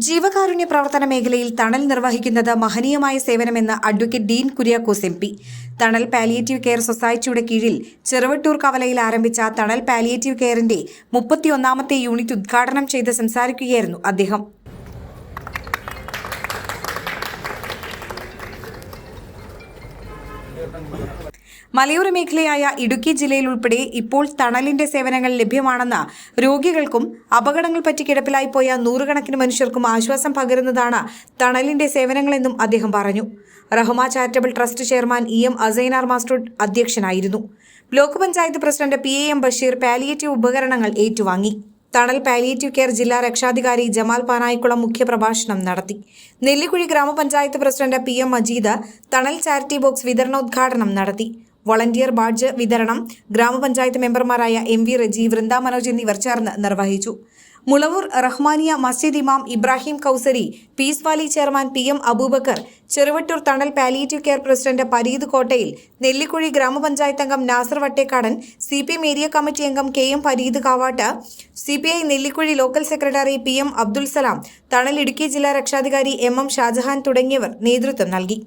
ജീവകാരുണ്യ പ്രവർത്തന മേഖലയിൽ തണൽ നിർവഹിക്കുന്നത് മഹനീയമായ സേവനമെന്ന് advocate Dean Kuriakose M P. Thanal palliative care സൊസൈറ്റിയുടെ കീഴിൽ ചെറുവട്ടൂർ കവലയിൽ ആരംഭിച്ച തണൽ പാലിയേറ്റീവ് കെയറിന്റെ 31ാമത്തെ യൂണിറ്റ് ഉദ്ഘാടനം ചെയ്ത് സംസാരിക്കുകയായിരുന്നു അദ്ദേഹം. മലയോര മേഖലയായ ഇടുക്കി ജില്ലയിൽ ഉൾപ്പെടെ ഇപ്പോൾ തണലിന്റെ സേവനങ്ങൾ ലഭ്യമാണെന്ന് രോഗികൾക്കും അപകടങ്ങൾ പറ്റി കിടപ്പിലായിപ്പോയ നൂറുകണക്കിന് മനുഷ്യർക്കും ആശ്വാസം പകരുന്നതാണ് തണലിന്റെ സേവനങ്ങളെന്നും അദ്ദേഹം പറഞ്ഞു. Rahma charitable trust chairman EM Asainar master അധ്യക്ഷനായിരുന്നു. Block panchayat president PAM Basheer palliative ഉപകരണങ്ങൾ ഏറ്റുവാങ്ങി. തണൽ പാലിയേറ്റീവ് കെയർ ജില്ലാ രക്ഷാധികാരി ജമാൽ പാനായിക്കുളം മുഖ്യപ്രഭാഷണം നടത്തി. നെല്ലിക്കുഴി ഗ്രാമപഞ്ചായത്ത് പ്രസിഡന്റ് PM മജീദ് തണൽ ചാരിറ്റി ബോക്സ് വിതരണോദ്ഘാടനം നടത്തി. വോളണ്ടിയർ ബാഡ്ജ് വിതരണം ഗ്രാമപഞ്ചായത്ത് മെമ്പർമാരായ MV റജി, വൃന്ദ മനോജ് എന്നിവർ ചേർന്ന് നിർവഹിച്ചു. മുളവൂർ റഹ്മാനിയ മസ്ജിദ് ഇമാം Ibrahim Kausari, peace valley chairman PM Abubakar, Cheruvattoor Thanal palliative care president Pareed Kottayil, Nellikuzhi ഗ്രാമപഞ്ചായത്ത് അംഗം Nasar Vattekkadan, CPM area committee അംഗം KM Pareed Kavatt, CPI Nellikuzhi local secretary PM Abdul Salam, Thanal Idukki ജില്ലാ രക്ഷാധികാരി MM ഷാജഹാൻ തുടങ്ങിയവർ നേതൃത്വം നൽകി.